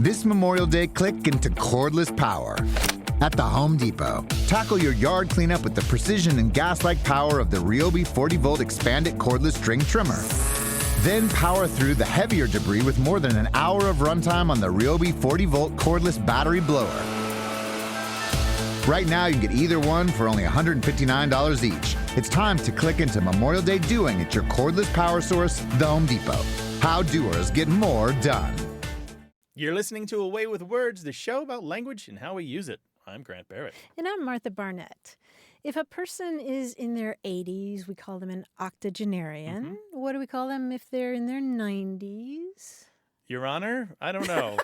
This Memorial Day, click into cordless power. At the Home Depot, tackle your yard cleanup with the precision and gas-like power of the Ryobi 40-volt expanded cordless string trimmer. Then power through the heavier debris with more than an hour of runtime on the Ryobi 40-volt cordless battery blower. Right now, you can get either one for only $159 each. It's time to click into Memorial Day doing at your cordless power source, the Home Depot. How doers get more done. You're listening to Away with Words, the show about language and how we use it. I'm Grant Barrett. And I'm Martha Barnett. If a person is in their 80s, we call them an octogenarian. Mm-hmm. What do we call them if they're in their 90s? Your Honor, I don't know.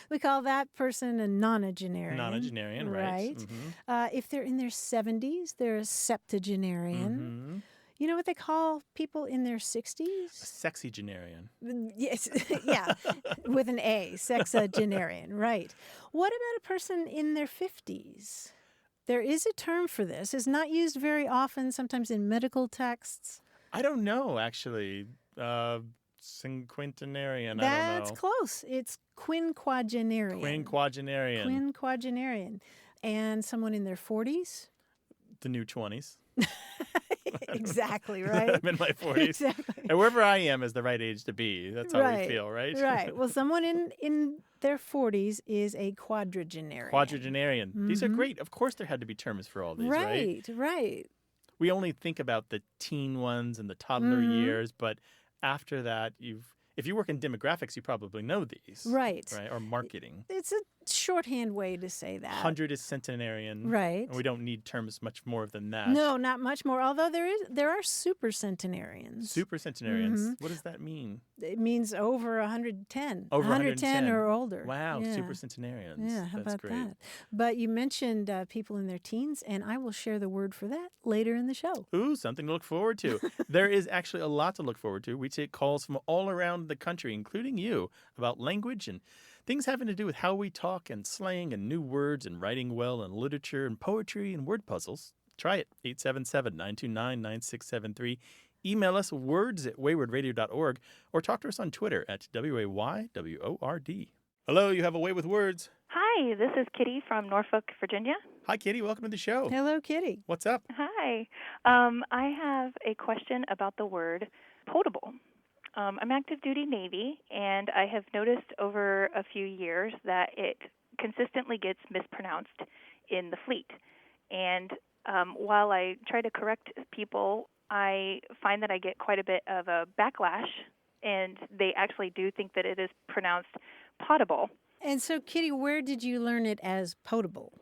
We call that person a nonagenarian. Nonagenarian, right. Mm-hmm. If they're in their 70s, they're a septuagenarian. Mm-hmm. You know what they call people in their 60s? A sexygenarian. Yes, yeah, with an A, sexagenarian, right. What about a person in their 50s? There is a term for this. It's not used very often, sometimes in medical texts. I don't know, actually. Cinquentenarian, I don't know. That's close. It's quinquagenarian. Quinquagenarian. Quinquagenarian. And someone in their 40s? The new 20s. Exactly, right? I'm in my 40s. Exactly. And wherever I am is the right age to be. That's how we feel, right? Right. Well, someone in their 40s is a quadragenarian. Quadragenarian. Mm-hmm. These are great. Of course there had to be terms for all these, right? Right. We only think about the teen ones and the toddler years, but after that, if you work in demographics, you probably know these. Right. Or marketing. It's a shorthand way to say that. 100 is centenarian. Right. And we don't need terms much more than that. No, not much more. Although there are supercentenarians. Supercentenarians. Mm-hmm. What does that mean? It means over 110. Over 110 or older. Wow, yeah. supercentenarians. Yeah, how That's about great. that? But you mentioned people in their teens, and I will share the word for that later in the show. Ooh, something to look forward to. There is actually a lot to look forward to. We take calls from all around the country, including you, about language and things having to do with how we talk and slang and new words and writing well and literature and poetry and word puzzles. Try it, 877-929-9673. Email us words@waywardradio.org or talk to us on Twitter at WAYWORD. Hello, you have a Way with Words. Hi, this is Kitty from Norfolk, Virginia. Hi, Kitty. Welcome to the show. Hello, Kitty. What's up? Hi. I have a question about the word potable. I'm active duty Navy, and I have noticed over a few years that it consistently gets mispronounced in the fleet. And while I try to correct people, I find that I get quite a bit of a backlash, and they actually do think that it is pronounced potable. And so, Kitty, where did you learn it as potable?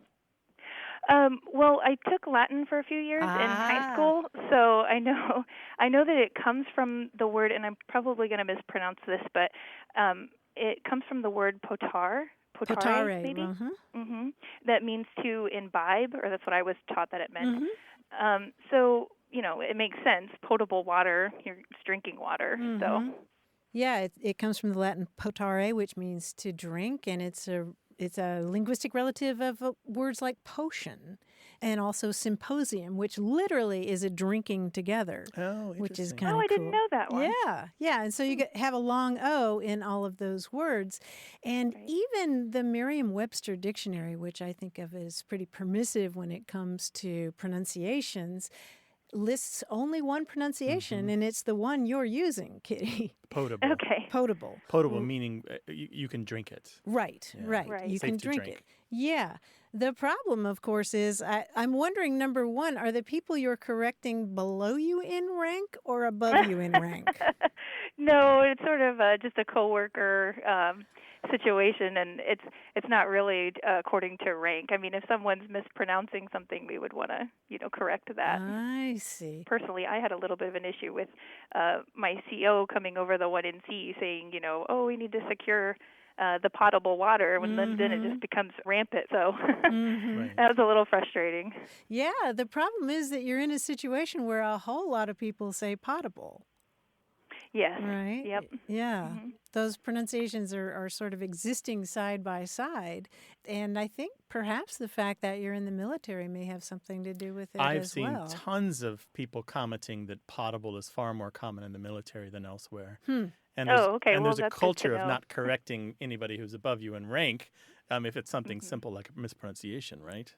Well, I took Latin for a few years in high school, so I know that it comes from the word, and I'm probably going to mispronounce this, but it comes from the word potare, maybe. Mm-hmm. That means to imbibe, or that's what I was taught that it meant. Mm-hmm. So, it makes sense. Potable water, you're drinking water, so. Yeah, it comes from the Latin potare, which means to drink, and it's a linguistic relative of words like potion and also symposium, which literally is a drinking together. Oh, which is interesting. kind of cool. I didn't know that one. Yeah. And so you have a long O in all of those words. And even the Merriam-Webster dictionary, which I think of as pretty permissive when it comes to pronunciations, lists only one pronunciation, and it's the one you're using, Kitty. Potable. Okay. Potable. Potable meaning you can drink it. Right. You Safe can to drink drink. it. Yeah. The problem, of course, is I'm wondering, number one, are the people you're correcting below you in rank or above you in rank? No, it's sort of just a coworker situation, and it's not really according to rank. I mean, if someone's mispronouncing something, we would want to, correct that. I see. Personally, I had a little bit of an issue with my CO coming over the 1NC saying, we need to secure the potable water, when then it just becomes rampant. So that was a little frustrating. Yeah, the problem is that you're in a situation where a whole lot of people say potable. Yes. Right? Yep. Yeah. Those pronunciations are sort of existing side by side. And I think perhaps the fact that you're in the military may have something to do with it I've as well. seen tons of people commenting that potable is far more common in the military than elsewhere. And Oh, okay. and Well, there's a that's good to culture of know. not correcting anybody who's above you in rank if it's something Mhm. simple like a mispronunciation, right?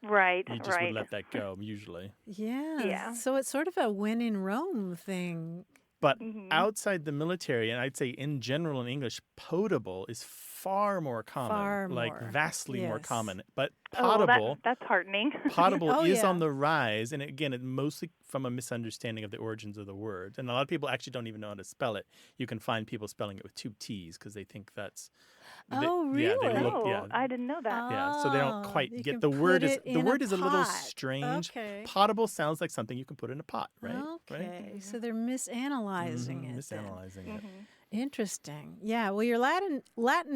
Right, You just would right. let that go, usually. Yeah. Yeah. So it's sort of a when in Rome thing. But Mhm. outside the military, and I'd say in general in English, potable is far more common. Far like more. vastly more Yes. common. But Oh, well, potable, that's heartening. potable Oh, is yeah. on the rise. And again, it mostly from a misunderstanding of the origins of the word. And a lot of people actually don't even know how to spell it. You can find people spelling it with 2 T's because they think that's... Oh, Yeah, they really? look... Oh, Yeah, I didn't know that. yeah, so they don't Oh, quite you get can the word put is it the in word a is a little pot. strange. Okay. Potable sounds like something you can put in a pot, right? Right? Okay. So they're misanalyzing it. then. Misanalyzing it. Mhm. Interesting. Yeah. Well, your Latin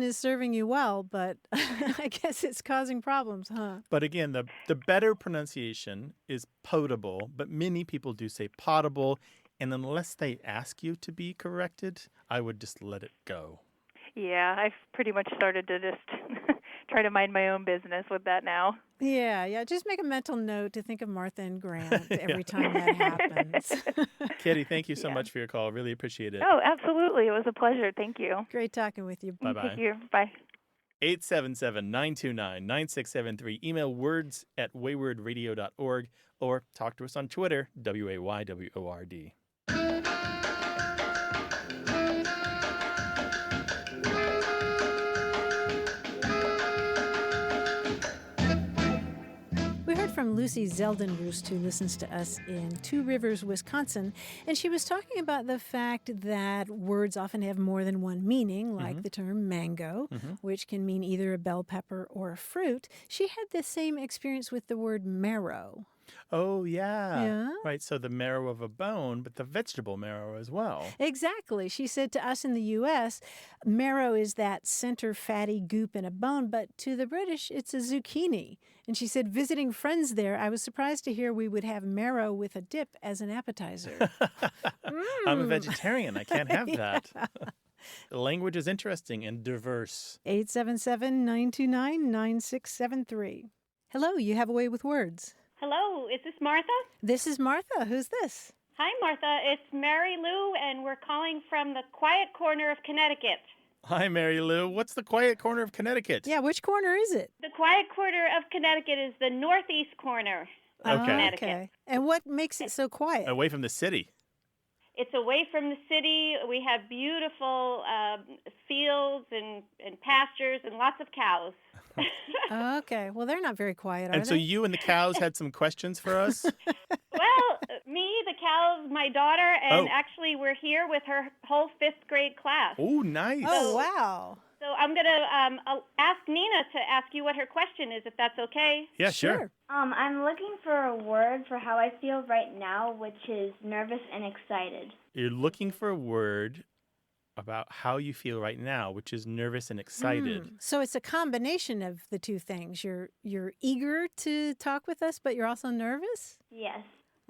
is serving you well, but I guess it's causing problems, huh? But again, the better pronunciation is potable, but many people do say potable, and unless they ask you to be corrected, I would just let it go. Yeah, I've pretty much started to just try to mind my own business with that now. Yeah. Just make a mental note to think of Martha and Grant every time that happens. Kitty, thank you so Yeah. much for your call. Really appreciate it. Oh, absolutely. It was a pleasure. Thank you. Great talking with you. Bye-bye. Take care. Bye. 877-929-9673. Email words@waywardradio.org or talk to us on Twitter, WAYWORD. We heard from Lucy Zeldenroost, who listens to us in Two Rivers, Wisconsin, and she was talking about the fact that words often have more than one meaning, like the term mango, which can mean either a bell pepper or a fruit. She had the same experience with the word marrow. Oh, yeah. Yeah? Right, so the marrow of a bone, but the vegetable marrow as well. Exactly. She said to us in the U.S., marrow is that center fatty goop in a bone, but to the British, it's a zucchini. And she said, visiting friends there, I was surprised to hear we would have marrow with a dip as an appetizer. I'm a vegetarian. I can't have that. The language is interesting and diverse. 877-929-9673. Hello, you have a way with words. Hello, is this Martha? This is Martha. Who's this? Hi, Martha. It's Mary Lou, and we're calling from the quiet corner of Connecticut. Hi, Mary Lou. What's the quiet corner of Connecticut? Yeah, which corner is it? The quiet corner of Connecticut is the northeast corner of Okay. Connecticut. Okay. And what makes it so quiet? Away from the city. It's away from the city. We have beautiful fields and pastures and lots of cows. Okay. Well, they're not very quiet, are And they? so you and the cows had some questions for us? Well, me, the cows, my daughter, and Oh. actually we're here with her whole 5th grade class. Oh, nice. Oh, wow. So I'm going to ask Nina to ask you what her question is, if that's okay. Yeah, sure. I'm looking for a word for how I feel right now, which is nervous and excited. You're looking for a word about how you feel right now, which is nervous and excited. So it's a combination of the two things. You're eager to talk with us, but you're also nervous? Yes.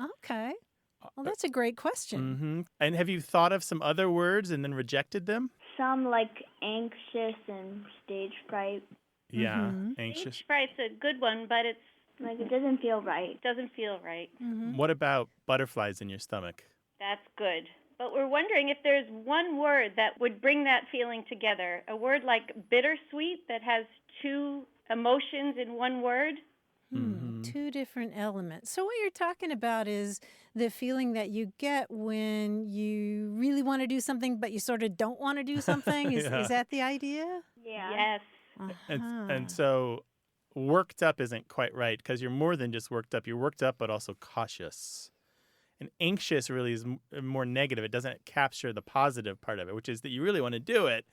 Okay. Well, that's a great question. Mm-hmm. And have you thought of some other words and then rejected them? Some like anxious and stage fright. Yeah, anxious. Stage fright's a good one, but it Like it doesn't feel right. doesn't feel right. What about butterflies in your stomach? That's good. But we're wondering if there's one word that would bring that feeling together. A word like bittersweet that has two emotions in one word. Two different elements. So what you're talking about is the feeling that you get when you really want to do something, but you sort of don't want to do something. Is that the idea? Yeah. Yes. And so worked up isn't quite right because you're more than just worked up. You're worked up, but also cautious. And anxious really is more negative. It doesn't capture the positive part of it, which is that you really want to do it,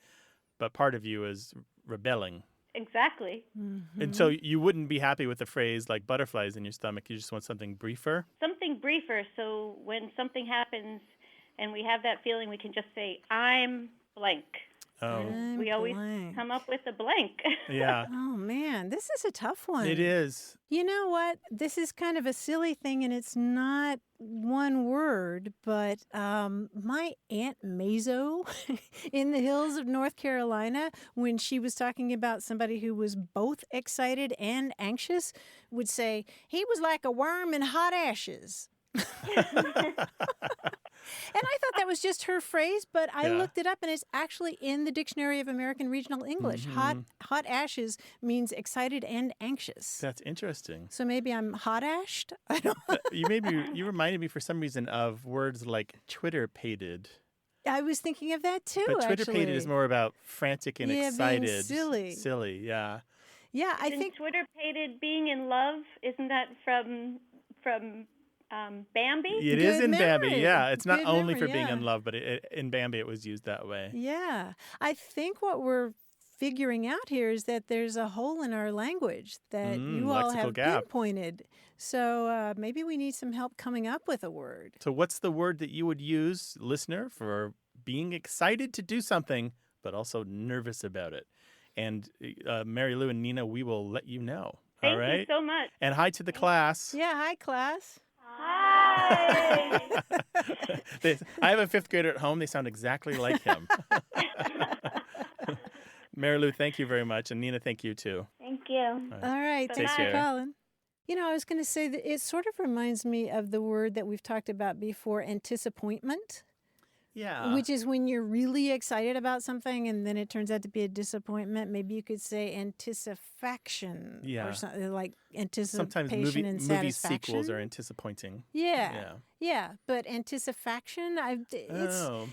but part of you is rebelling. Exactly. And so you wouldn't be happy with the phrase like butterflies in your stomach. You just want something briefer. Something briefer, so when something happens and we have that feeling, we can just say, I'm blank. Oh, We always blank. come up with a blank. yeah, Oh, man, this is a tough one. it is. You know what? This is kind of a silly thing, and it's not one word, but my Aunt Mazo in the hills of North Carolina, when she was talking about somebody who was both excited and anxious, would say, he was like a worm in hot ashes. I thought that was just her phrase, but I Yeah. looked it up, and it's actually in the Dictionary of American Regional English. Hot ashes means excited and anxious. That's interesting. So maybe I'm hot-ashed? I don't. You reminded me for some reason of words like Twitter-pated. I was thinking of that too. But Twitter-pated is actually. more about frantic and being excited. silly. Silly, yeah. Yeah, I Isn't think. Twitter-pated being in love? Isn't that from Bambi? It is Good in Bambi, memory. yeah. It's not Good only memory, for being yeah. in love, but in Bambi it was used that way. Yeah, I think what we're figuring out here is that there's a hole in our language that you all lexical have gap. pinpointed. So maybe we need some help coming up with a word. So what's the word that you would use, listener, for being excited to do something, but also nervous about it? And Mary Lou and Nina, we will let you know. Thank all right? you so much. And hi to the class. Yeah, hi, class. Hi. I have a fifth grader at home. They sound exactly like him. Mary Lou, thank you very much. And Nina, thank you too. Thank you. All right, Take thanks care. for calling. You know, I was going to say that it sort of reminds me of the word that we've talked about before, anticipointment. Yeah. Which is when you're really excited about something and then it turns out to be a disappointment. Maybe you could say anticifaction. Yeah. Or something like anticipation Sometimes and movie satisfaction. sequels are anticipating. Yeah. But anticifaction,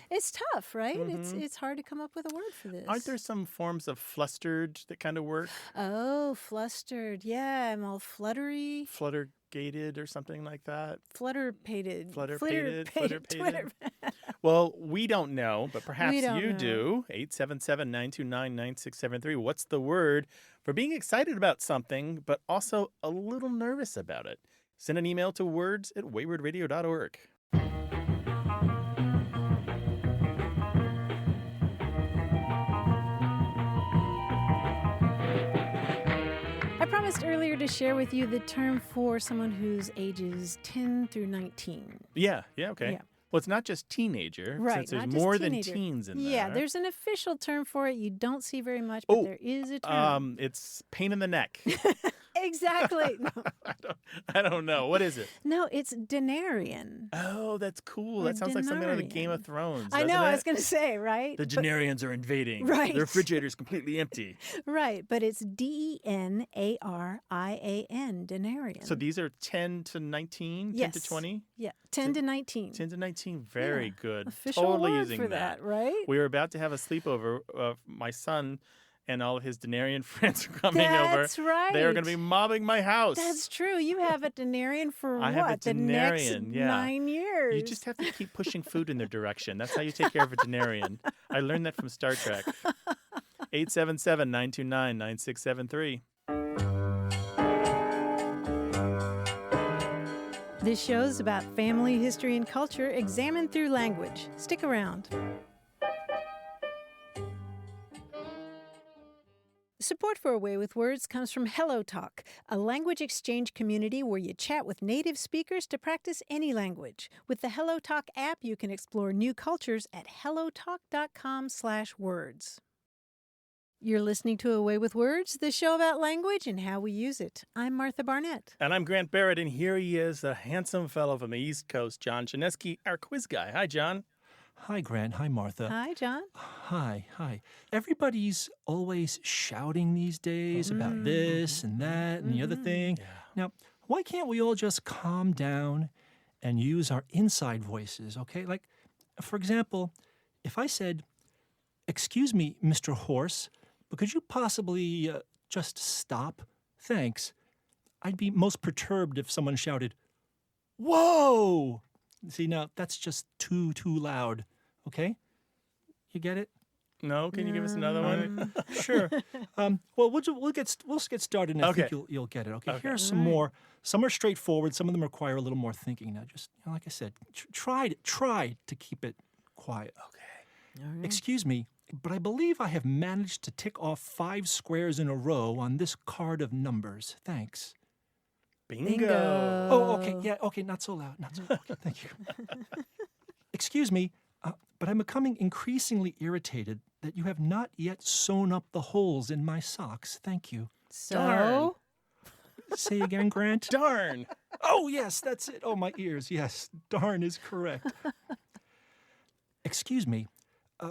it's tough, right? It's hard to come up with a word for this. Aren't there some forms of flustered that kind of work? Oh, flustered. Yeah, I'm all fluttery. Fluttergated or something like that? Flutterpated. Flutterpated. Well, we don't know, but perhaps We don't you know. do. 877-929-9673. What's the word for being excited about something, but also a little nervous about it? Send an email to words@waywardradio.org. I promised earlier to share with you the term for someone whose ages 10 through 19. Yeah, okay. Yeah. Well, it's not just teenager, Right, since there's not just more teenager. than teens in there. Yeah, there's an official term for it. You don't see very much, but there is a term. It's pain in the neck. Exactly. No. I don't know. What is it? No, it's denarian. Oh, that's cool. Or That sounds like something out of Game denarian. of Thrones. I know, doesn't I it? was going to say, right? The Genarians are invading. Right. The refrigerator's completely empty. Right, but it's Denarian, denarian. So these are 10 to 19, 10 to Yes. 20? Yeah, 10 to 19. 10 to 19. Very Yeah. good. Official totally word using for that, right? We were about to have a sleepover. My son and all of his Denarian friends are coming That's over. right. They are going to be mobbing my house. That's true. You have a denarian for I have a what? The next denarian, yeah. 9 years. You just have to keep pushing food in their direction. That's how you take care of a denarian. I learned that from Star Trek. 877-929-9673. This show's about family, history, and culture examined through language. Stick around. Support for A Way with Words comes from Hello Talk, a language exchange community where you chat with native speakers to practice any language. With the Hello Talk app, you can explore new cultures at hellotalk.com/words. You're listening to A Way with Words, the show about language and how we use it. I'm Martha Barnett. And I'm Grant Barrett, and here he is, the handsome fellow from the East Coast, John Chinesky, our quiz guy. Hi, John. Hi, Grant. Hi, Martha. Hi, John. Hi. Everybody's always shouting these days about this and that and the other thing. Yeah. Now, why can't we all just calm down and use our inside voices, okay? Like, for example, if I said, "Excuse me, Mr. Horse, but could you possibly just stop? Thanks." I'd be most perturbed if someone shouted, "Whoa!" See, now, that's just too loud, okay? You get it? No? Can you give us another one? Sure. Well, we'll get started, and I think you'll get it. Okay. Here are some more. Some are straightforward. Some of them require a little more thinking. Now, just like I said, try to keep it quiet. Okay. Excuse me, but I believe I have managed to tick off 5 squares in a row on this card of numbers. Thanks. Bingo. Oh, okay. Yeah. Okay. Not so loud. Not so loud. Okay, thank you. Excuse me, but I'm becoming increasingly irritated that you have not yet sewn up the holes in my socks. Thank you. So, Darn. Say again, Grant. Darn. Oh, yes, that's it. Oh, my ears. Yes, darn is correct. Excuse me,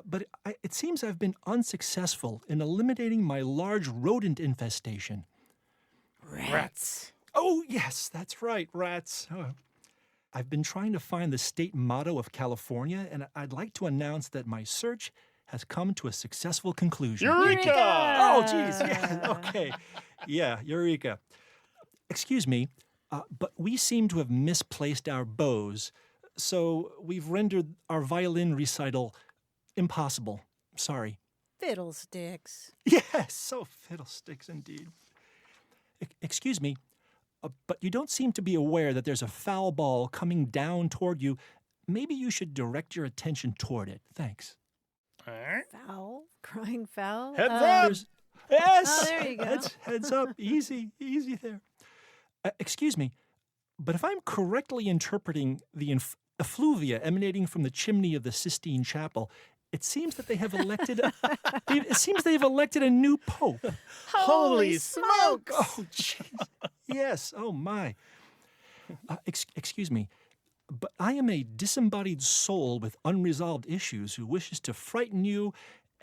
but it seems I've been unsuccessful in eliminating my large rodent infestation. Rats. Oh, yes, that's right, rats. I've been trying to find the state motto of California, and I'd like to announce that my search has come to a successful conclusion. Eureka! Oh, geez, yeah, okay. Yeah, Eureka. Excuse me, but we seem to have misplaced our bows, so we've rendered our violin recital impossible. Sorry. Fiddlesticks. Yes, so fiddlesticks indeed. Excuse me, but you don't seem to be aware that there's a foul ball coming down toward you. Maybe you should direct your attention toward it. Thanks. All right. Foul? Crying foul? Heads up! Yes! Oh, there you go. Heads up. Easy there. Excuse me, but if I'm correctly interpreting the effluvia emanating from the chimney of the Sistine Chapel, it seems that they have elected. They've elected a new pope. Holy smokes! Oh, jeez. Yes. Oh my. Excuse me, but I am a disembodied soul with unresolved issues who wishes to frighten you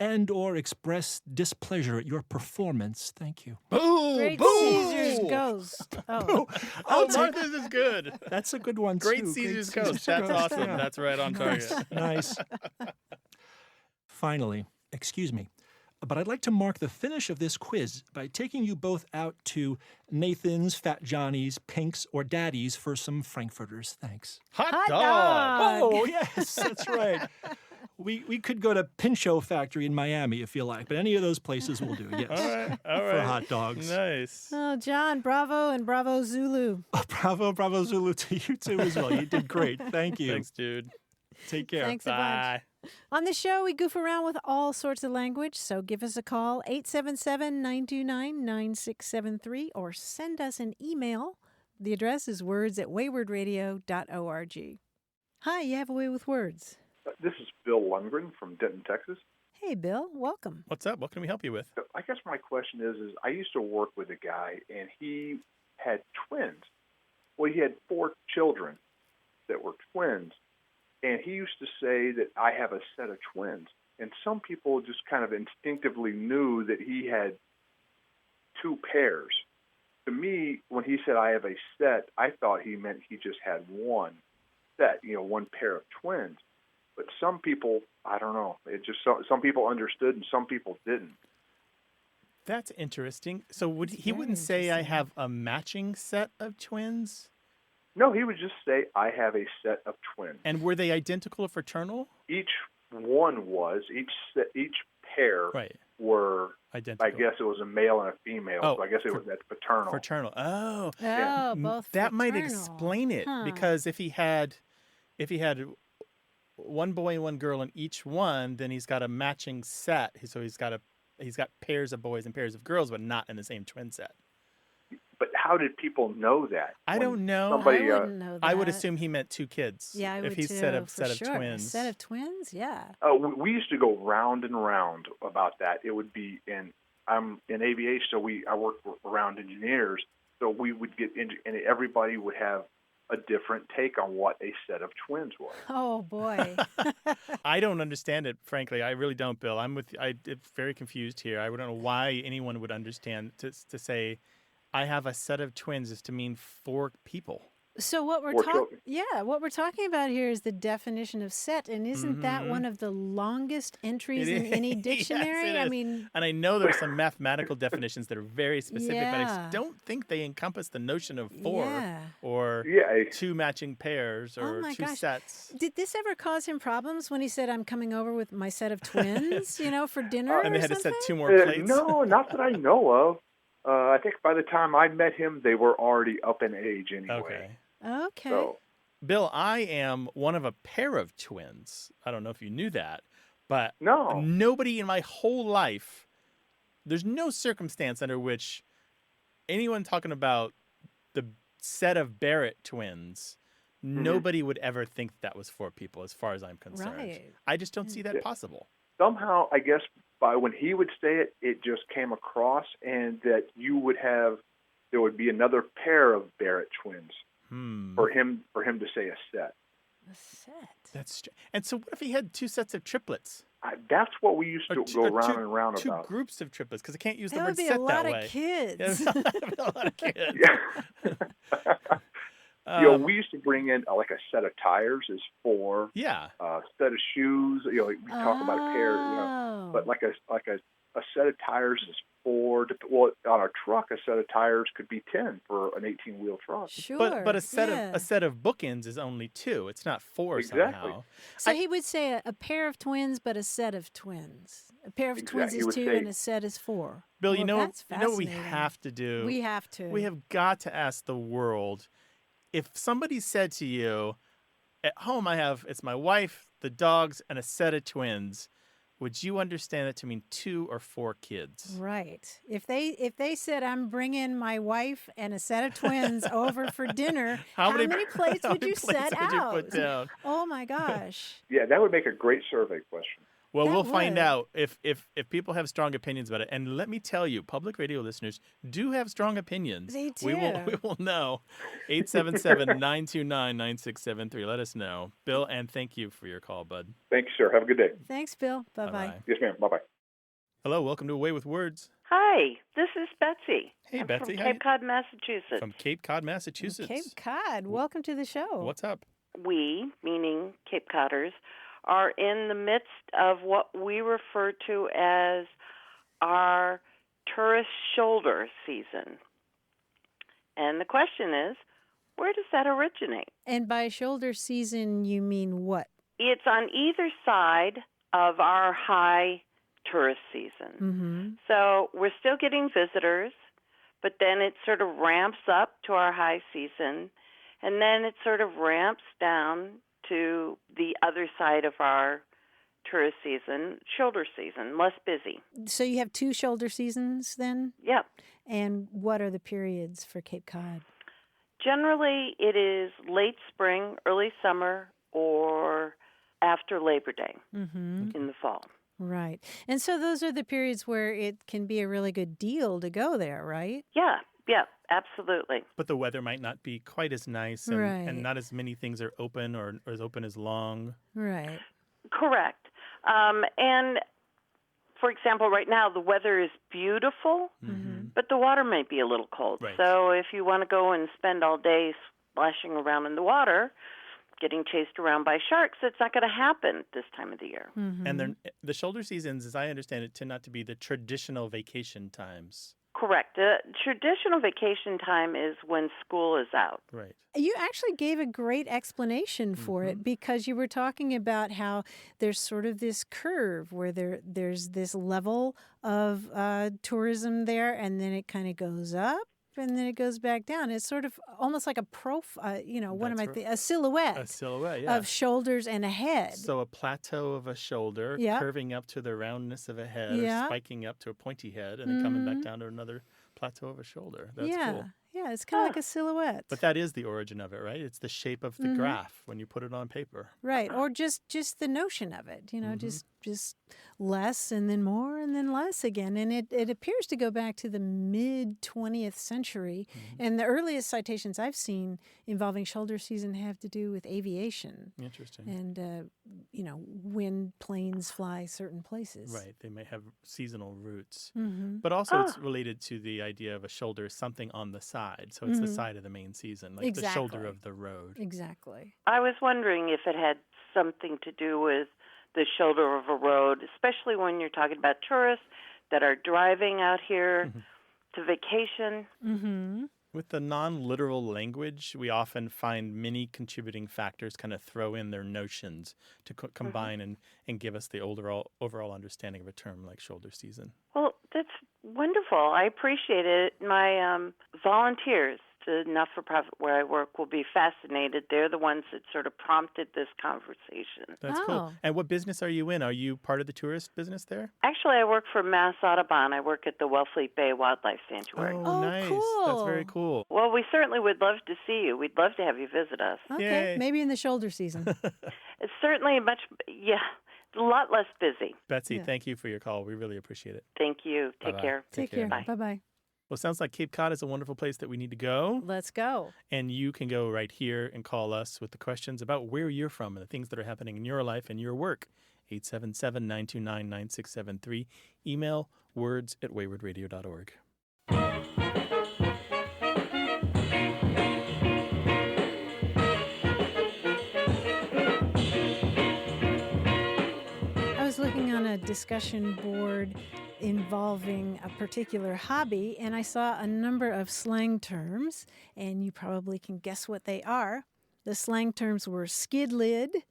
and/or express displeasure at your performance. Thank you. Boo! Great Boo! Caesar's ghost. Oh. Martha's is good. That's a good one Great too. Caesar's Ghost. That's awesome. Yeah. That's right on target. Nice. Finally, excuse me, but I'd like to mark the finish of this quiz by taking you both out to Nathan's, Fat Johnny's, Pink's, or Daddy's for some Frankfurters. Thanks. Hot Hot dog. dog. Oh, yes, that's right. We could go to Pincho Factory in Miami if you like, but any of those places will do, yes. All right. For hot dogs. Nice. Oh, John, bravo and bravo Zulu. Oh, bravo Zulu to you too as well. You did great. Thank you. Thanks, dude. Take care. Thanks a bunch. Bye. On the show, we goof around with all sorts of language, so give us a call, 877-929-9673, or send us an email. The address is words@waywardradio.org. Hi, you have a way with words. This is Bill Lundgren from Denton, Texas. Hey, Bill, welcome. What's up? What can we help you with? I guess my question is I used to work with a guy, and he had twins. Well, he had 4 children that were twins, and he used to say that I have a set of twins. And some people just kind of instinctively knew that he had 2 pairs. To me, when he said I have a set, I thought he meant he just had one set, 1 pair of twins. But some people, I don't know. It just some people understood and some people didn't. That's interesting. So he very wouldn't say I interesting. have a matching set of twins? No, he would just say I have a set of twins. And were they identical or fraternal? Each one was each pair Right. were. Identical. I guess it was a male and a female. Oh, So I guess that's paternal. Fraternal. Oh. Oh, both That might fraternal. explain it Huh. because if he had one boy and one girl in each one, then he's got a matching set. So he's got pairs of boys and pairs of girls, but not in the same twin set. But how did people know that? I don't know. Somebody, I wouldn't know that. I would assume he meant 2 kids. Yeah, I would if he too, said a for set of sure. twins. A set of twins? Yeah. we used to go round and round about that. It would be I'm in aviation, so I work around engineers. So we would get and everybody would have a different take on what a set of twins was. Oh, boy. I don't understand it, frankly. I really don't, Bill. I'm very confused here. I don't know why anyone would understand to say I have a set of twins is to mean 4 people. So what we're Or talking, children. what we're talking about here is the definition of set, and isn't that one of the longest entries It in any is. dictionary? Yes, it I is. mean, And I know there's some mathematical definitions that are very specific, but I Yeah. just don't think they encompass the notion of 4 Yeah. or Yeah. 2 matching pairs Oh or my 2 gosh. sets. Did this ever cause him problems when he said, "I'm coming over with my set of twins," for dinner And they or had to set something? 2 more plates. No, not that I know of. I think by the time I met him, they were already up in age anyway. Okay. Okay. So, Bill, I am one of a pair of twins. I don't know if you knew that, but No. nobody in my whole life, there's no circumstance under which anyone talking about the set of Barrett twins, nobody would ever think that was 4 people as far as I'm concerned. Right. I just don't see that Yeah. possible. somehow, I guess, by when he would say it, it just came across, and that there would be another pair of Barrett twins for him to say a set. A set. And so what if he had 2 sets of triplets? That's what we used to go round and round two about. groups of triplets, because I can't use the That word would be set a lot that of way. kids. Yeah, a lot of kids. Yeah. We used to bring in like a set of tires is 4. Yeah. A set of shoes. We talk about a pair. But like a set of tires is 4. Well, on a truck, a set of tires could be 10 for an 18-wheel truck. Sure. But a set of bookends is only 2. It's not 4 Exactly. somehow. So he would say a pair of twins, but a set of twins. A pair of twins He is would 2 say- and a set is 4. Bill, Well, you know that's what we fascinating. have to do? We have to. We have got to ask the world, if somebody said to you, at home it's my wife, the dogs, and a set of twins, would you understand it to mean 2 or 4 kids? Right. If they said, I'm bringing my wife and a set of twins over for dinner, how many plates would you set would you out? put down? Oh, my gosh. Yeah, that would make a great survey question. Well, That we'll find would. out if people have strong opinions about it. And let me tell you, public radio listeners do have strong opinions. They We do. will know. 877-929-9673. Let us know. Bill, and thank you for your call, bud. Thank you, sir. Have a good day. Thanks, Bill. Bye-bye. Bye-bye. Yes, ma'am. Bye-bye. Hello, welcome to Away with Words. Hi, this is Betsy. Hey, I'm Betsy. from How Cape Cod, Massachusetts. From Cape Cod, Massachusetts. Cape Cod, welcome to the show. What's up? We, meaning Cape Codders, are in the midst of what we refer to as our tourist shoulder season. And the question is, where does that originate? And by shoulder season, you mean what? It's on either side of our high tourist season. Mm-hmm. So we're still getting visitors, but then it sort of ramps up to our high season, and then it sort of ramps down to the other side of our tourist season, shoulder season, less busy. So you have 2 shoulder seasons then? Yep. And what are the periods for Cape Cod? Generally, it is late spring, early summer, or after Labor Day Mm-hmm. in the fall. Right. And so those are the periods where it can be a really good deal to go there, right? Yeah, absolutely. But the weather might not be quite as nice, and, Right. and not as many things are open or as open as long. Right. Correct. And, for example, right now the weather is beautiful, Mm-hmm. but the water may be a little cold. Right. So if you want to go and spend all day splashing around in the water, getting chased around by sharks, it's not going to happen this time of the year. Mm-hmm. And the shoulder seasons, as I understand it, tend not to be the traditional vacation times. Correct. The traditional vacation time is when school is out. Right. You actually gave a great explanation for it because you were talking about how there's sort of this curve where there's this level of tourism there, and then it kind of goes up, and then it goes back down. It's sort of almost like a a silhouette. A silhouette, yeah. Of shoulders and a head. So a plateau of a shoulder, Yep. curving up to the roundness of a head, Yeah. or spiking up to a pointy head, and then coming back down to another plateau of a shoulder. That's cool. Yeah, it's kind of like a silhouette. But that is the origin of it, right? It's the shape of the graph when you put it on paper. Right, or just the notion of it, just less and then more and then less again. And it appears to go back to the mid-20th century. And the earliest citations I've seen involving shoulder season have to do with aviation Interesting. and, when planes fly certain places. Right. They may have seasonal roots. Mm-hmm. But also it's related to the idea of a shoulder as something on the side. So it's the side of the main season, like the shoulder Exactly. of the road. Exactly. I was wondering if it had something to do with the shoulder of a road, especially when you're talking about tourists that are driving out here to vacation. Mm-hmm. With the non-literal language, we often find many contributing factors kind of throw in their notions to combine and give us the overall understanding of a term like shoulder season. Well, that's wonderful. I appreciate it. My volunteers, the not-for-profit where I work, will be fascinated. They're the ones that sort of prompted this conversation. That's cool. Oh. And what business are you in? Are you part of the tourist business there? Actually, I work for Mass Audubon. I work at the Wellfleet Bay Wildlife Sanctuary. Oh, nice. cool. That's very cool. Well, we certainly would love to see you. We'd love to have you visit us. Okay, Yay. maybe in the shoulder season. It's certainly a lot less busy. Betsy, Yeah. thank you for your call. We really appreciate it. Thank you. Take Bye-bye. care. Take care. Bye. Bye-bye. Well, it sounds like Cape Cod is a wonderful place that we need to go. Let's go. And you can go right here and call us with the questions about where you're from and the things that are happening in your life and your work. 877-929-9673. Email words@waywardradio.org. I was looking on a discussion board involving a particular hobby, and I saw a number of slang terms, and you probably can guess what they are. The slang terms were skid lid,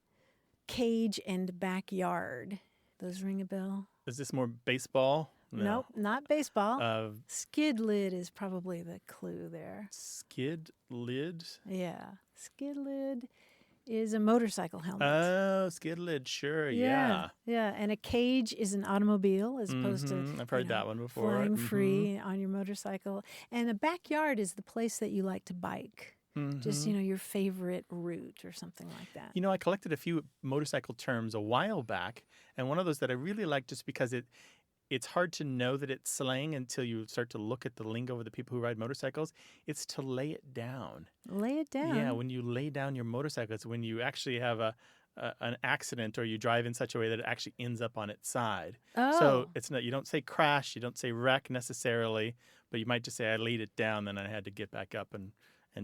cage, and backyard. Those ring a bell? Is this more baseball? No. Nope, not baseball. Skid lid is probably the clue there. Skid lid? Yeah. Skid lid is a motorcycle helmet. Oh, skid lid, sure, yeah. Yeah, and a cage is an automobile as opposed to I've heard that one before. flying free on your motorcycle. And a backyard is the place that you like to bike. Just, your favorite route or something like that. I collected a few motorcycle terms a while back, and one of those that I really like just because it's hard to know that it's slang until you start to look at the lingo of the people who ride motorcycles. It's to lay it down. Lay it down? Yeah, when you lay down your motorcycle, it's when you actually have an accident or you drive in such a way that it actually ends up on its side. Oh. So it's not, you don't say crash, you don't say wreck necessarily, but you might just say I laid it down, then I had to get back up and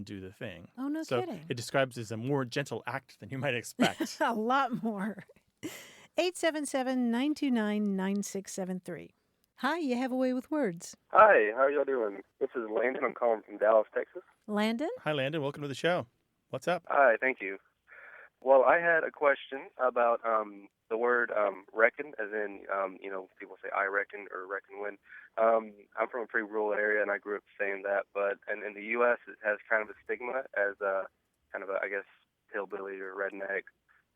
do the thing. Oh, no so kidding. It describes as a more gentle act than you might expect. A lot more. 877-929-9673. Hi, you have a way with words. Hi, how are y'all doing? This is Landon. I'm calling from Dallas, Texas. Landon? Hi, Landon. Welcome to the show. What's up? Hi, thank you. Well, I had a question about the word reckon, as in, people say I reckon or reckon when. I'm from a pretty rural area, and I grew up saying that, but in the U.S., it has kind of a stigma as a kind of a, I guess, hillbilly or redneck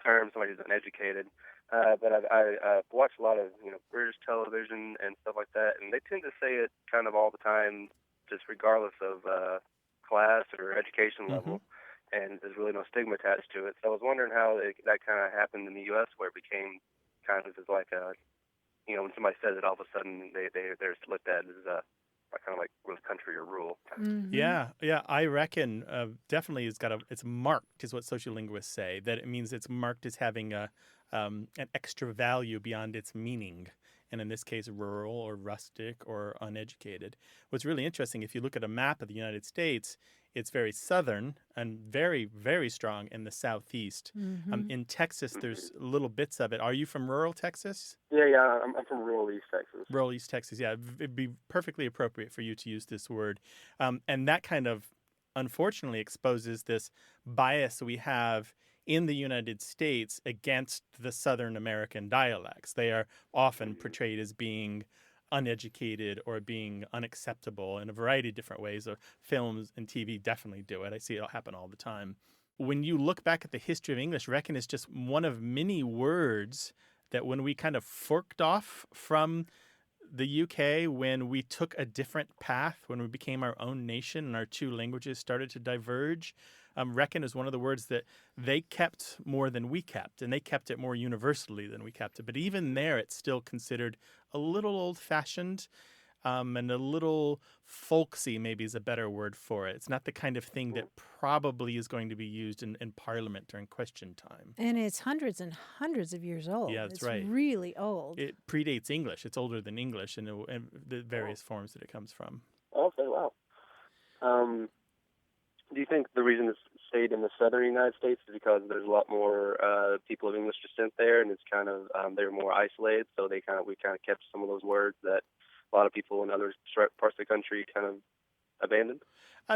term, somebody who's uneducated. But I watch a lot of, British television and stuff like that, and they tend to say it kind of all the time, just regardless of class or education level. And there's really no stigma attached to it. So I was wondering how that kind of happened in the U.S., where it became kind of just like a, when somebody says it, all of a sudden they're looked at as kind of like real country or rural. Yeah. I reckon definitely it's marked, is what sociolinguists say. That it means it's marked as having an extra value beyond its meaning. And in this case, rural or rustic or uneducated. What's really interesting, if you look at a map of the United States, it's very southern and very, very strong in the southeast. In Texas, there's little bits of it. Are you from rural Texas? Yeah, I'm from rural East Texas. Rural East Texas, yeah. It'd be perfectly appropriate for you to use this word. And that kind of, unfortunately, exposes this bias we have in the United States against the Southern American dialects. They are often portrayed as being uneducated or being unacceptable in a variety of different ways. Films and TV definitely do it. I see it happen all the time. When you look back at the history of English, reckon is just one of many words that when we kind of forked off from the UK, when we took a different path, when we became our own nation and our two languages started to diverge, reckon is one of the words that they kept more than we kept, and they kept it more universally than we kept it. But even there, it's still considered a little old-fashioned and a little folksy, maybe is a better word for it. It's not the kind of thing that probably is going to be used in Parliament during question time. And it's hundreds and hundreds of years old. Yeah, that's it's right. Really old. It predates English. It's older than English in the various forms that it comes from. Okay, wow. Do you think the reason it's stayed in the southern United States is because there's a lot more people of English descent there, and it's kind of they're more isolated, so we kind of kept some of those words that a lot of people in other parts of the country kind of abandoned?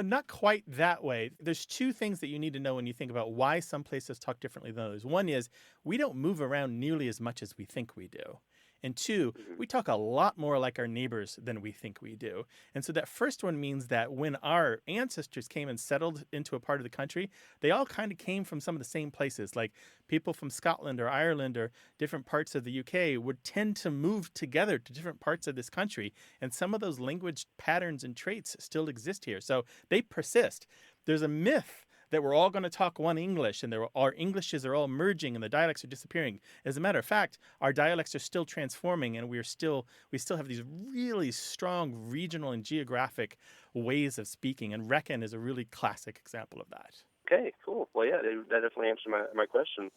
Not quite that way. There's two things that you need to know when you think about why some places talk differently than others. One is we don't move around nearly as much as we think we do. And two, we talk a lot more like our neighbors than we think we do. And so that first one means that when our ancestors came and settled into a part of the country, they all kind of came from some of the same places. Like people from Scotland or Ireland or different parts of the UK would tend to move together to different parts of this country. And some of those language patterns and traits still exist here. So they persist. There's a myth that we're all going to talk one English and our Englishes are all merging and the dialects are disappearing. As a matter of fact, our dialects are still transforming, and we still have these really strong regional and geographic ways of speaking, and reckon is a really classic example of that. Okay, cool. Well, yeah, that definitely answered my question.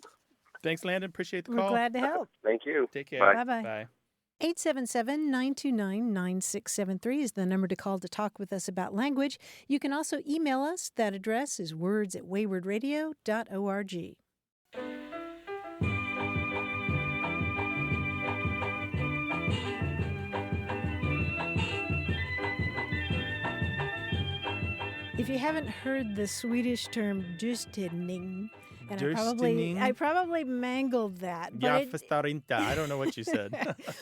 Thanks, Landon. Appreciate the We're call. glad to help. Thank you. Take care. Bye. Bye-bye. Bye. 877-929-9673 is the number to call to talk with us about language. You can also email us. That address is words@waywardradio.org. If you haven't heard the Swedish term dustning, and I probably mangled that. But Jag förstår inte. I don't know what you said.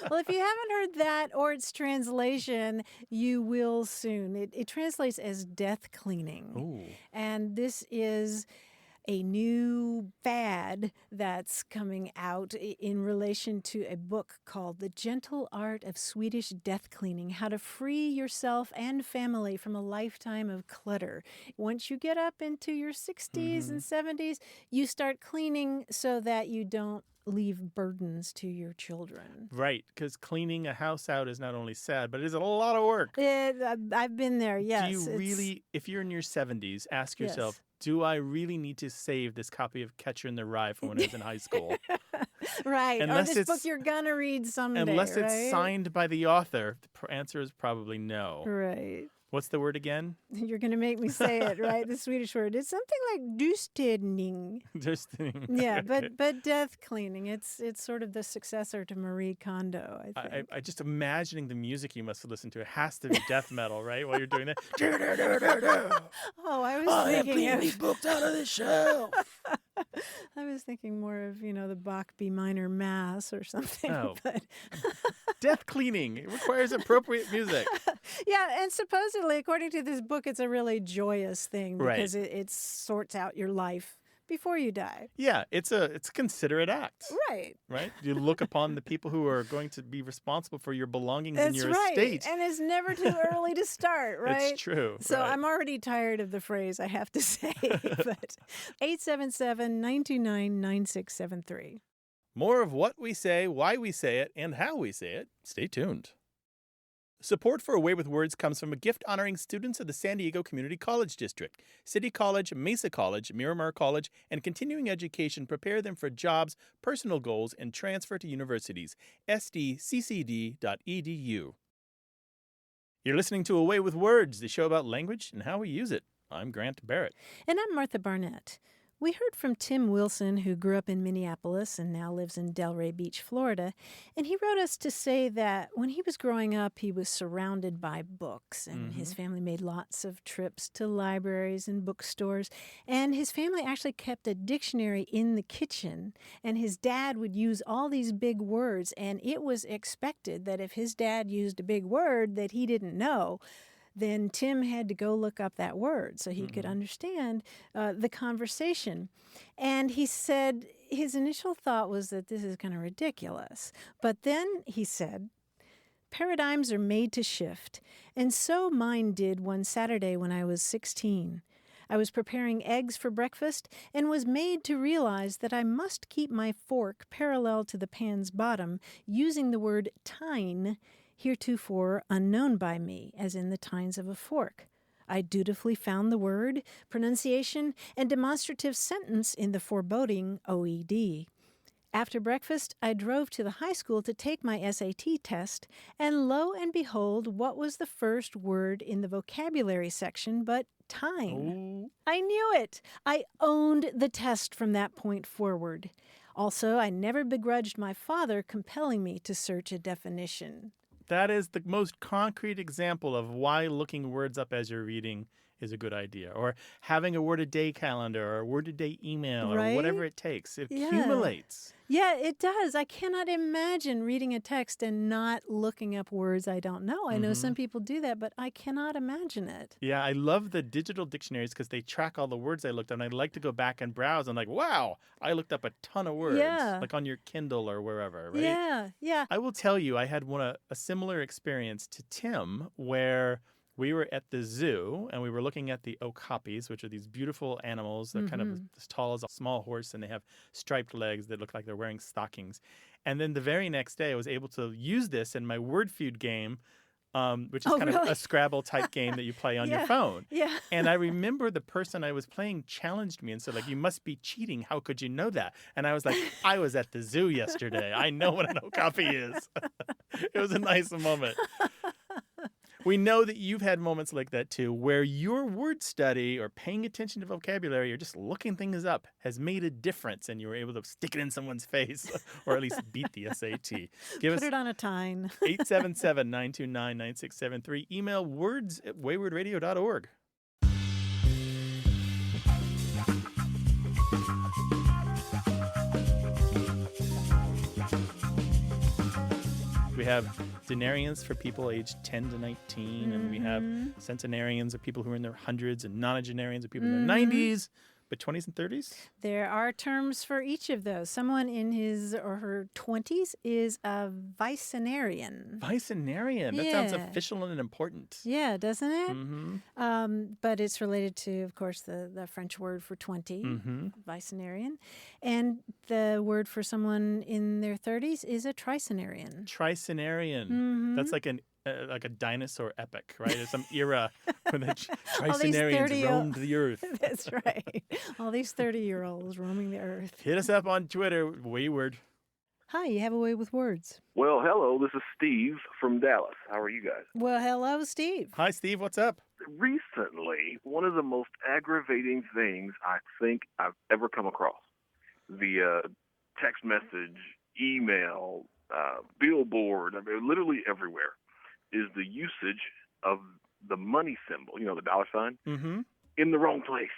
Well, if you haven't heard that or its translation, you will soon. It translates as death cleaning. Ooh. And this is a new fad that's coming out in relation to a book called The Gentle Art of Swedish Death Cleaning, How to Free Yourself and Family from a Lifetime of Clutter. Once you get up into your 60s and 70s, you start cleaning so that you don't leave burdens to your children. Right, because cleaning a house out is not only sad, but it is a lot of work. I've been there, yes. Do you really, if you're in your 70s, ask yourself, do I really need to save this copy of Catcher in the Rye from when I was in high school? Right, Unless or this book you're going to read someday, Unless it's right? signed by the author, the answer is probably no. Right. What's the word again? You're going to make me say it, right? The Swedish word. It's something like dustning. Dustning. Yeah, Okay. but death cleaning. It's sort of the successor to Marie Kondo, I think. I just imagining the music you must have listened to. It has to be death metal, right? While you're doing that. Oh, I was thinking of these books out of the shelf. I was thinking more of, the Bach B minor mass or something. Oh. But Death cleaning. It requires appropriate music. yeah, and supposedly, according to this book, it's a really joyous thing because it sorts out your life before you die. Yeah, it's a considerate act. Right. Right? You look upon the people who are going to be responsible for your belongings That's in your right. estate. And it's never too early to start, right? It's true. So right. I'm already tired of the phrase, I have to say. But 877-929-9673. More of what we say, why we say it, and how we say it. Stay tuned. Support for A Way with Words comes from a gift honoring students of the San Diego Community College District. City College, Mesa College, Miramar College, and continuing education prepare them for jobs, personal goals, and transfer to universities. sdccd.edu. You're listening to A Way with Words, the show about language and how we use it. I'm Grant Barrett. And I'm Martha Barnett. We heard from Tim Wilson, who grew up in Minneapolis and now lives in Delray Beach, Florida. And he wrote us to say that when he was growing up, he was surrounded by books. And his family made lots of trips to libraries and bookstores. And his family actually kept a dictionary in the kitchen. And his dad would use all these big words. And it was expected that if his dad used a big word that he didn't know, then Tim had to go look up that word so he could understand the conversation. And he said his initial thought was that this is kind of ridiculous. But then he said, paradigms are made to shift. And so mine did one Saturday when I was 16. I was preparing eggs for breakfast and was made to realize that I must keep my fork parallel to the pan's bottom using the word tine, heretofore unknown by me, as in the tines of a fork. I dutifully found the word, pronunciation, and demonstrative sentence in the foreboding OED. After breakfast, I drove to the high school to take my SAT test, and lo and behold, what was the first word in the vocabulary section but tine? I knew it. I owned the test from that point forward. Also, I never begrudged my father compelling me to search a definition. That is the most concrete example of why looking words up as you're reading is a good idea. Or having a word-a-day calendar or a word-a-day email or whatever it takes. It accumulates. Yeah, it does. I cannot imagine reading a text and not looking up words I don't know. I know some people do that, but I cannot imagine it. Yeah, I love the digital dictionaries because they track all the words I looked up. And I like to go back and browse. I'm like, wow, I looked up a ton of words. Yeah. Like on your Kindle or wherever, right? Yeah. I will tell you, I had a similar experience to Tim where We were at the zoo, and we were looking at the okapis, which are these beautiful animals. They're kind of as tall as a small horse, and they have striped legs that look like they're wearing stockings. And then the very next day, I was able to use this in my word feud game, which is kind of a Scrabble-type game that you play on your phone. Yeah. And I remember the person I was playing challenged me and said, like, you must be cheating. How could you know that? And I was like, I was at the zoo yesterday. I know what an okapi is. It was a nice moment. We know that you've had moments like that too, where your word study or paying attention to vocabulary or just looking things up has made a difference and you were able to stick it in someone's face or at least beat the SAT. Put it on a tine. 877-929-9673. Email words@waywardradio.org. We have denarians for people aged 10 to 19, and we have centenarians of people who are in their hundreds, and nonagenarians of people in their 90s, but 20s and 30s. There are terms for each of those. Someone in his or her 20s is a vicenarian. Vicenarian. That sounds official and important. Yeah, doesn't it? Mm-hmm. But it's related to, of course, the French word for 20, vicenarian. And the word for someone in their 30s is a tricenarian. Tricenarian. That's like a dinosaur epic, right? It's some era when the tricenarians roamed the earth. That's right. All these 30-year-olds roaming the earth. Hit us up on Twitter, Wayward. Hi, you have a way with words. Well, hello, this is Steve from Dallas. How are you guys? Well, hello, Steve. Hi, Steve. What's up? Recently, one of the most aggravating things I think I've ever come across via text message, email, billboard, I mean, literally everywhere, is the usage of the money symbol, the dollar sign, in the wrong place.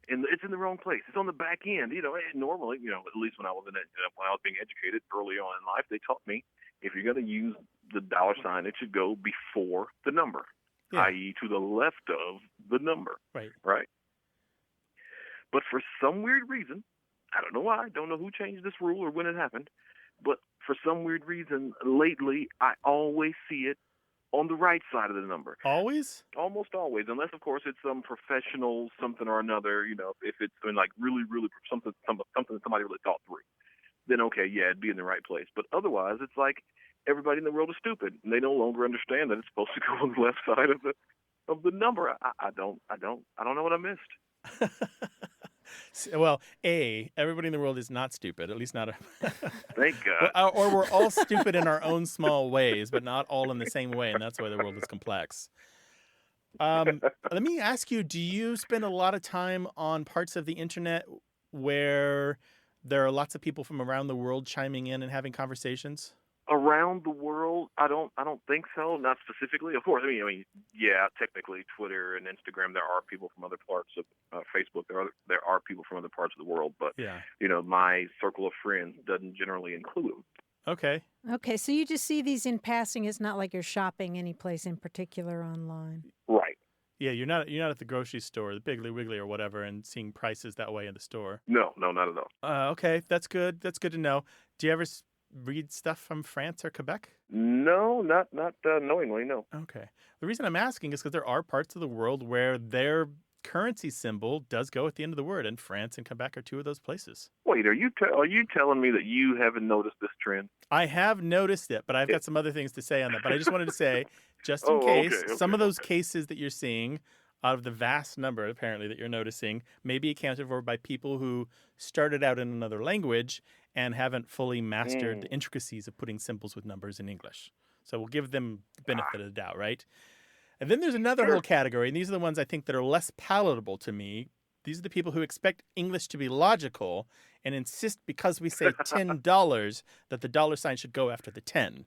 It's in the wrong place. It's on the back end. Normally, at least when I was when I was being educated early on in life, they taught me if you're going to use the dollar sign, it should go before the number, i.e. to the left of the number. Right. But for some weird reason, I don't know why, I don't know who changed this rule or when it happened, but for some weird reason, lately, I always see it on the right side of the number. Always? Almost always, unless, of course, it's some professional something or another, if it's like really, really something somebody really thought through. Then, okay, yeah, it'd be in the right place. But otherwise, it's like everybody in the world is stupid, and they no longer understand that it's supposed to go on the left side of the number. I don't know what I missed. Well, everybody in the world is not stupid, at least not. Thank God. Or we're all stupid in our own small ways, but not all in the same way, and that's why the world is complex. Let me ask you, do you spend a lot of time on parts of the internet where there are lots of people from around the world chiming in and having conversations? Around the world, I don't think so. Not specifically. Of course, I mean, yeah, technically, Twitter and Instagram, there are people from other parts of Facebook. There are people from other parts of the world, but my circle of friends doesn't generally include them. Okay. Okay, so you just see these in passing. It's not like you're shopping any place in particular online. Right. Yeah, you're not at the grocery store, the Piggly Wiggly or whatever, and seeing prices that way in the store. No, not at all. Okay, that's good. That's good to know. Do you ever read stuff from France or Quebec? No, not knowingly, no. Okay. The reason I'm asking is because there are parts of the world where their currency symbol does go at the end of the word, and France and Quebec are two of those places. Wait, are you telling me that you haven't noticed this trend? I have noticed it, but I've got some other things to say on that. But I just wanted to say, just in case, some of those cases that you're seeing, out of the vast number, apparently, that you're noticing, may be accounted for by people who started out in another language and haven't fully mastered the intricacies of putting symbols with numbers in English. So we'll give them the benefit of the doubt, right? And then there's another whole category, and these are the ones I think that are less palatable to me. These are the people who expect English to be logical and insist because we say $10 that the dollar sign should go after the 10.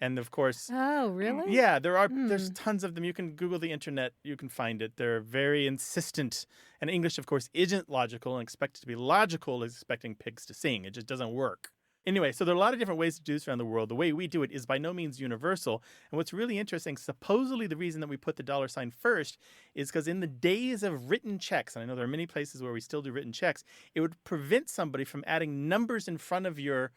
And of course, oh, really? Yeah, there's tons of them. You can Google the internet, you can find it. They're very insistent. And English, of course, isn't logical, and expected to be logical is expecting pigs to sing. It just doesn't work. Anyway, so there are a lot of different ways to do this around the world. The way we do it is by no means universal. And what's really interesting, supposedly the reason that we put the dollar sign first is because in the days of written checks, and I know there are many places where we still do written checks, it would prevent somebody from adding numbers in front of your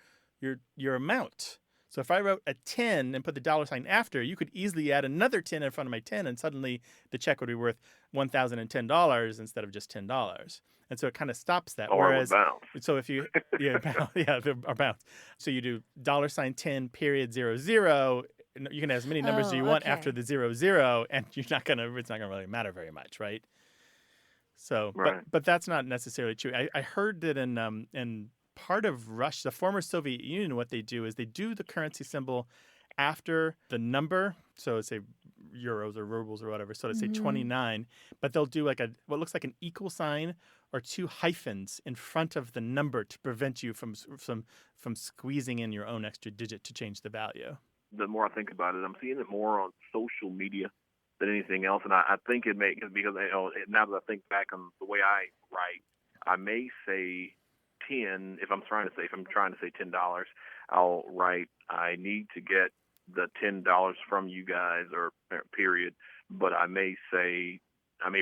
amount. So if I wrote a 10 and put the dollar sign after, you could easily add another 10 in front of my 10, and suddenly the check would be worth $1,010 instead of just $10. And so it kind of stops that. Or it would bounce. So if you, or bounce. So you do $10 period 00. You can have as many numbers as you want after the 00, and it's not gonna really matter very much, right? So, right. but that's not necessarily true. I heard that in part of Russia, the former Soviet Union, what they do is they do the currency symbol after the number. So let's say euros or rubles or whatever. So let's say 29, but they'll do like what looks like an equal sign or two hyphens in front of the number to prevent you from squeezing in your own extra digit to change the value. The more I think about it, I'm seeing it more on social media than anything else, and I think it makes, because now that I think back on the way I write, I may say 10 if I'm trying to say $10, I'll write I need to get the $10 from you guys or period, but I may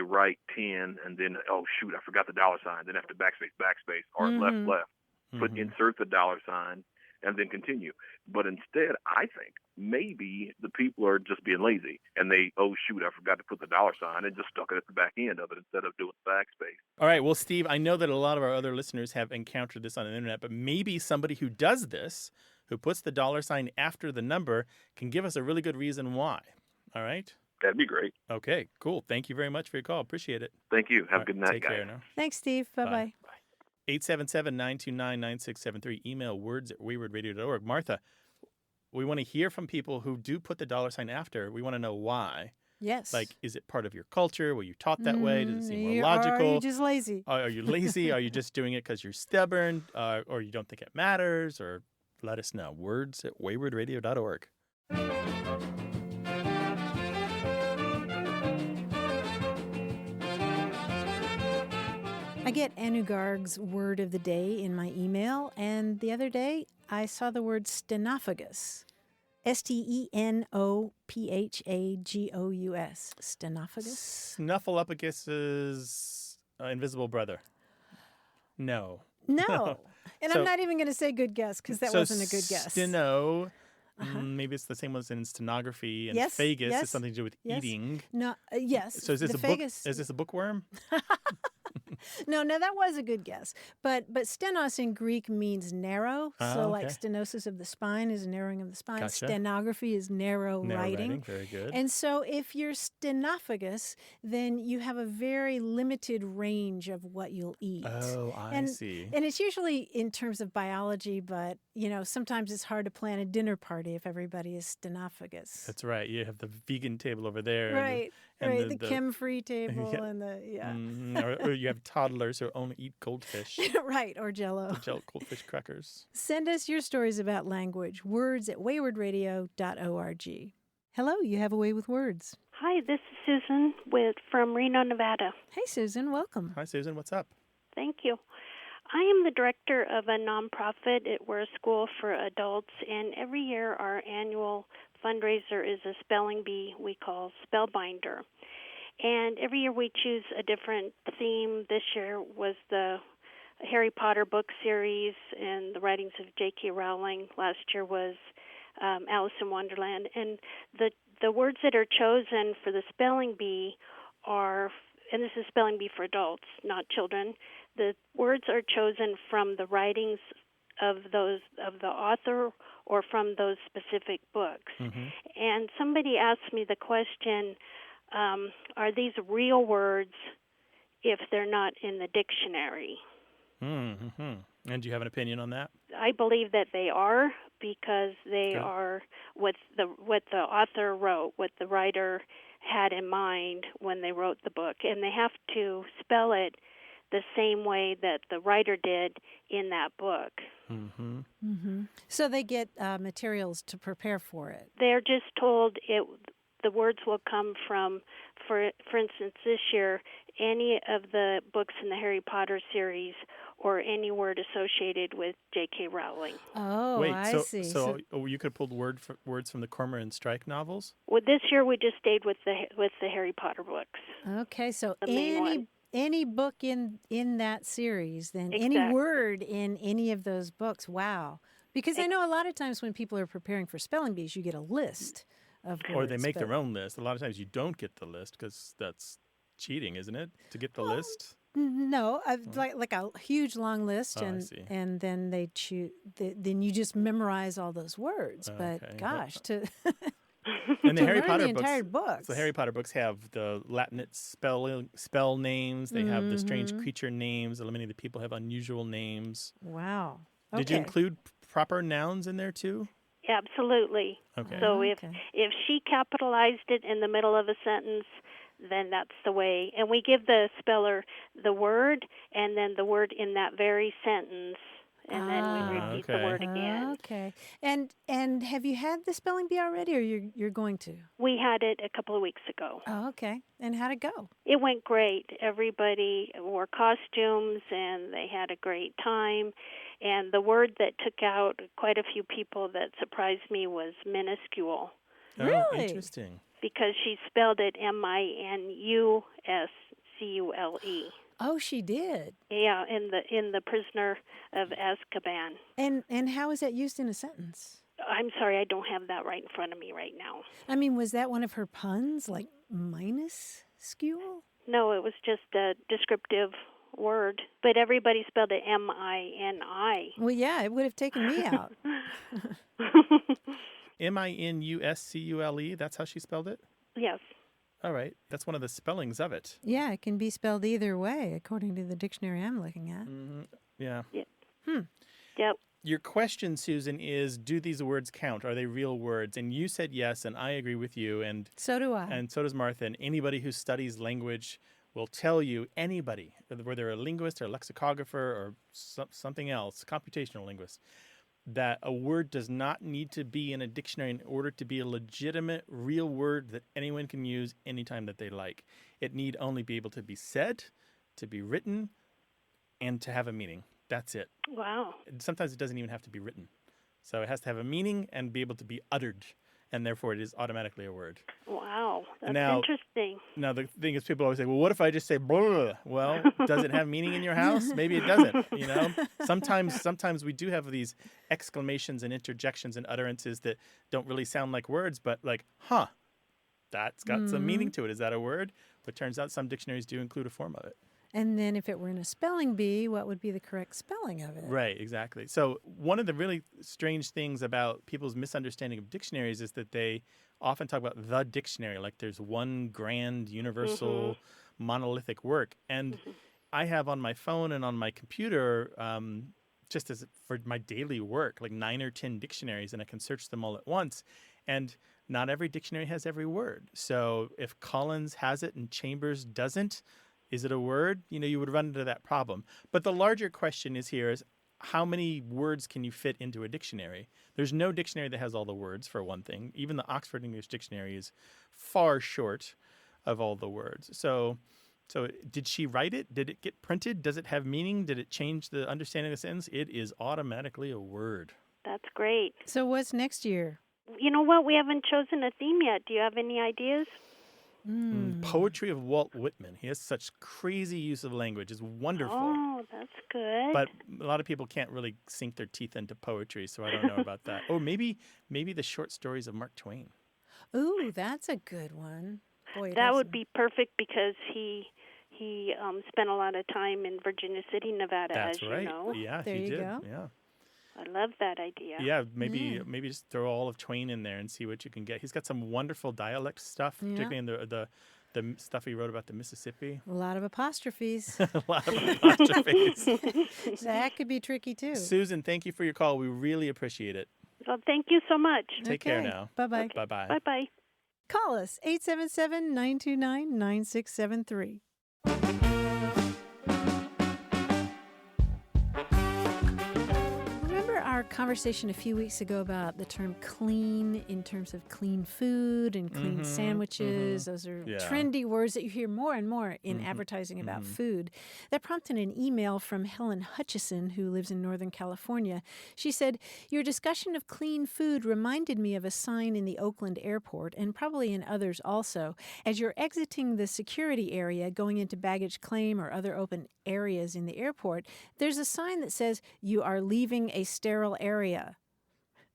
write 10 and then oh shoot, I forgot the dollar sign, then have to backspace or left insert the dollar sign and then continue. But instead, I think maybe the people are just being lazy and they, oh, shoot, I forgot to put the dollar sign and just stuck it at the back end of it instead of doing backspace. All right. Well, Steve, I know that a lot of our other listeners have encountered this on the internet, but maybe somebody who does this, who puts the dollar sign after the number, can give us a really good reason why. All right? That'd be great. Okay, cool. Thank you very much for your call. Appreciate it. Thank you. Have a good night, take guys. Care now. Thanks, Steve. Bye-bye. 877-929-9673. Email words@waywardradio.org. Martha, we want to hear from people who do put the dollar sign after. We want to know why. Yes. Like, is it part of your culture? Were you taught that way? Does it seem more logical? Or are you just lazy? Are you lazy? Are you just doing it because you're stubborn? Or you don't think it matters? Or let us know. Words@waywardradio.org. I get Anu Garg's word of the day in my email, and the other day I saw the word stenophagus. Stenophagus. Stenophagus? Snuffleupagus' invisible brother. No. No. And I'm not even going to say good guess because that wasn't a good guess. Steno. Maybe it's the same as in stenography, and phagus is something to do with eating. No, yes. So is this Is this a bookworm? No, that was a good guess. But stenos in Greek means narrow. So like stenosis of the spine is a narrowing of the spine. Gotcha. Stenography is narrow writing. Very good. And so if you're stenophagus, then you have a very limited range of what you'll eat. Oh, I see. And it's usually in terms of biology, but sometimes it's hard to plan a dinner party if everybody is stenophagus. That's right. You have the vegan table over there. Right. And the chem-free table and or you have toddlers who only eat goldfish. Right, or Jell-O. Goldfish crackers. Send us your stories about language. Words@waywardradio.org. Hello, you have a way with words. Hi, this is Susan from Reno, Nevada. Hey, Susan, welcome. Hi, Susan. What's up? Thank you. I am the director of a nonprofit. We're a school for adults, and every year our annual fundraiser is a spelling bee we call Spellbinder. And every year we choose a different theme. This year was the Harry Potter book series and the writings of J.K. Rowling. Last year was Alice in Wonderland. And the words that are chosen for the spelling bee are, and this is spelling bee for adults, not children, the words are chosen from the writings of the author or from those specific books. Mm-hmm. And somebody asked me the question, are these real words if they're not in the dictionary? Mm-hmm. And do you have an opinion on that? I believe that they are, because they are what the author wrote, what the writer had in mind when they wrote the book. And they have to spell it the same way that the writer did in that book. Mm-hmm. Mm-hmm. So they get materials to prepare for it. They're just told the words will come from, for instance, this year, any of the books in the Harry Potter series or any word associated with J.K. Rowling. Oh, wait, I see. So you could pull words from the Cormoran Strike novels? Well, this year we just stayed with the Harry Potter books. Okay, so any book in that series, then exactly. any word in any of those books. Wow. Because I know a lot of times when people are preparing for spelling bees, you get a list of words. Or they make their own list. A lot of times you don't get the list because that's cheating, isn't it? To get the list? No, like a huge long list, Oh, I see. and then they choose. Then you just memorize all those words. But Okay. gosh, to And the to Harry learn Potter the books. entire books. The Harry Potter books have the Latinate spell names. They have the strange creature names. Many of the people have unusual names. Wow. Did you Okay. include proper nouns in there too? Absolutely. Okay. So Okay. if she capitalized it in the middle of a sentence, then that's the way. And we give the speller the word and then the word in that very sentence, and then we repeat the okay. word again. Okay. And have you had the spelling bee already, or you're going to? We had it a couple of weeks ago. Oh, okay. And how'd it go? It went great. Everybody wore costumes, and they had a great time. And the word that took out quite a few people that surprised me was minuscule, Oh, Really? interesting. because she spelled it minuscule. Oh, she did. Yeah, in the Prisoner of Azkaban. And how is that used in a sentence? I'm sorry, I don't have that right in front of me right now. I mean, was that one of her puns, like minuscule? No, it was just a descriptive word, but everybody spelled it mini. Well, yeah, it would have taken me out. minuscule. That's how she spelled it? Yes. All right. That's one of the spellings of it. Yeah, it can be spelled either way, according to the dictionary I'm looking at. Yeah. Yep. Your question, Susan, is do these words count? Are they real words? And you said yes, and I agree with you. And So do I. And so does Martha. And anybody who studies language will tell you, anybody, whether they're a linguist or a lexicographer or something else, computational linguist, that a word does not need to be in a dictionary in order to be a legitimate, real word that anyone can use anytime that they like. It need only be able to be said, to be written, and to have a meaning. That's it. Wow. Sometimes it doesn't even have to be written. So it has to have a meaning and be able to be uttered, and therefore it is automatically a word. Wow. That's Now- interesting. Now, the thing is, people always say, well, what if I just say blah? Well, does it have meaning in your house? Maybe it doesn't, you know? Sometimes we do have these exclamations and interjections and utterances that don't really sound like words, but like, that's got some meaning to it. Is that a word? But turns out some dictionaries do include a form of it. And then if it were in a spelling bee, what would be the correct spelling of it? Right, exactly. So one of the really strange things about people's misunderstanding of dictionaries is that they often talk about the dictionary, like there's one grand, universal, monolithic work. And I have on my phone and on my computer, just as for my daily work, like 9 or 10 dictionaries, and I can search them all at once. And not every dictionary has every word. So if Collins has it and Chambers doesn't, is it a word? You know, you would run into that problem. But the larger question is how many words can you fit into a dictionary? There's no dictionary that has all the words, for one thing. Even the Oxford English Dictionary is far short of all the words. So did she write it? Did it get printed? Does it have meaning? Did it change the understanding of the sentence? It is automatically a word. That's great. So what's next year? You know what? We haven't chosen a theme yet. Do you have any ideas? Poetry of Walt Whitman. He has such crazy use of language. It's wonderful. Oh, that's good. But a lot of people can't really sink their teeth into poetry, so I don't know about that. Oh, maybe the short stories of Mark Twain. Ooh, that's a good one. Boy, that that's- would be perfect because he spent a lot of time in Virginia City, Nevada, That's as right. you know. Yeah, There he you did. go. Yeah. I love that idea. Yeah, maybe just throw all of Twain in there and see what you can get. He's got some wonderful dialect stuff, particularly in the stuff he wrote about the Mississippi. A lot of apostrophes. A lot of apostrophes. That could be tricky too. Susan, thank you for your call. We really appreciate it. Well, thank you so much. Take care now. Bye-bye. Bye-bye. Bye-bye. Call us, 877-929-9673. Remember our conversation a few weeks ago about the term clean in terms of clean food and clean sandwiches? Those are trendy words that you hear more and more in advertising about food. That prompted an email from Helen Hutchison, who lives in Northern California. She said, "Your discussion of clean food reminded me of a sign in the Oakland airport, and probably in others also. As you're exiting the security area, going into baggage claim or other open areas in the airport, there's a sign that says, 'You are leaving a sterile area.'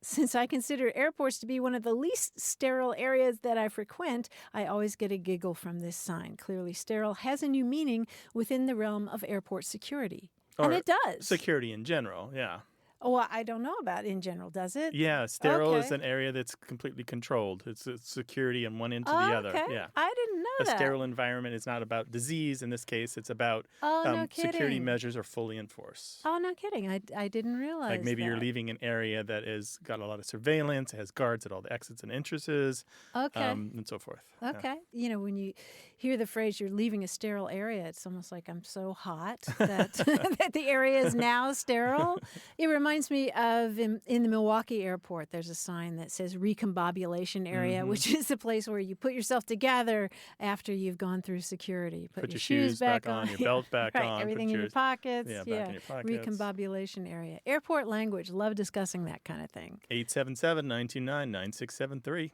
Since I consider airports to be one of the least sterile areas that I frequent, I always get a giggle from this sign. Clearly, sterile has a new meaning within the realm of airport security. And it does. Security in general, yeah. Oh, well, I don't know about in general, does it? Yeah, sterile is an area that's completely controlled. It's security on one end to the other. Yeah. I didn't know that. A sterile environment is not about disease. In this case, it's about no security kidding. measures are fully enforced. Oh, no kidding. I didn't realize Like maybe that. you're leaving an area that has got a lot of surveillance, it has guards at all the exits and entrances, and so forth. Okay. You know, when you hear the phrase you're leaving a sterile area, it's almost like I'm so hot that, that the area is now sterile. It reminds me of in the Milwaukee airport, there's a sign that says recombobulation area, which is the place where you put yourself together after you've gone through security. Put your shoes back on, your belt back on. Everything in your pockets. Yeah, back in your pockets. Recombobulation area. Airport language. Love discussing that kind of thing. 877-929-9673.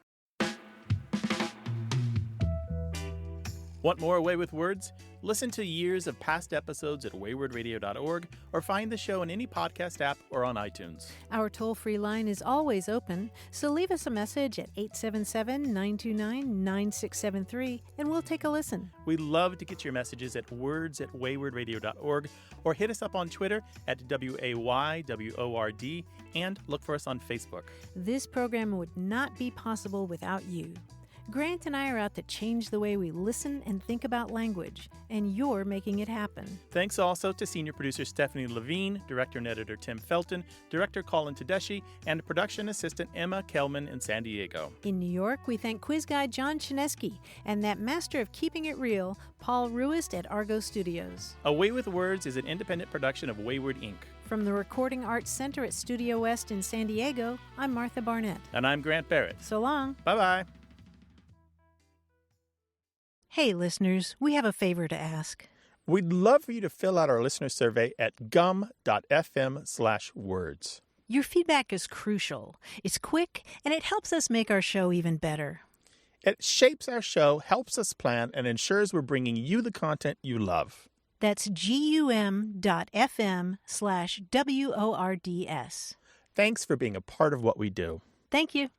Want more Away with Words? Listen to years of past episodes at waywardradio.org or find the show in any podcast app or on iTunes. Our toll-free line is always open, so leave us a message at 877-929-9673 and we'll take a listen. We love to get your messages at words@waywardradio.org or hit us up on Twitter at WAYWORD and look for us on Facebook. This program would not be possible without you. Grant and I are out to change the way we listen and think about language, and you're making it happen. Thanks also to senior producer Stephanie Levine, director and editor Tim Felton, director Colin Tedeschi, and production assistant Emma Kelman in San Diego. In New York, we thank quiz guy John Chinesky and that master of keeping it real, Paul Ruist at Argo Studios. Away with Words is an independent production of Wayward Inc. From the Recording Arts Center at Studio West in San Diego, I'm Martha Barnett. And I'm Grant Barrett. So long. Bye-bye. Hey, listeners, we have a favor to ask. We'd love for you to fill out our listener survey at gum.fm/words. Your feedback is crucial. It's quick, and it helps us make our show even better. It shapes our show, helps us plan, and ensures we're bringing you the content you love. That's gum.fm/WORDS. Thanks for being a part of what we do. Thank you.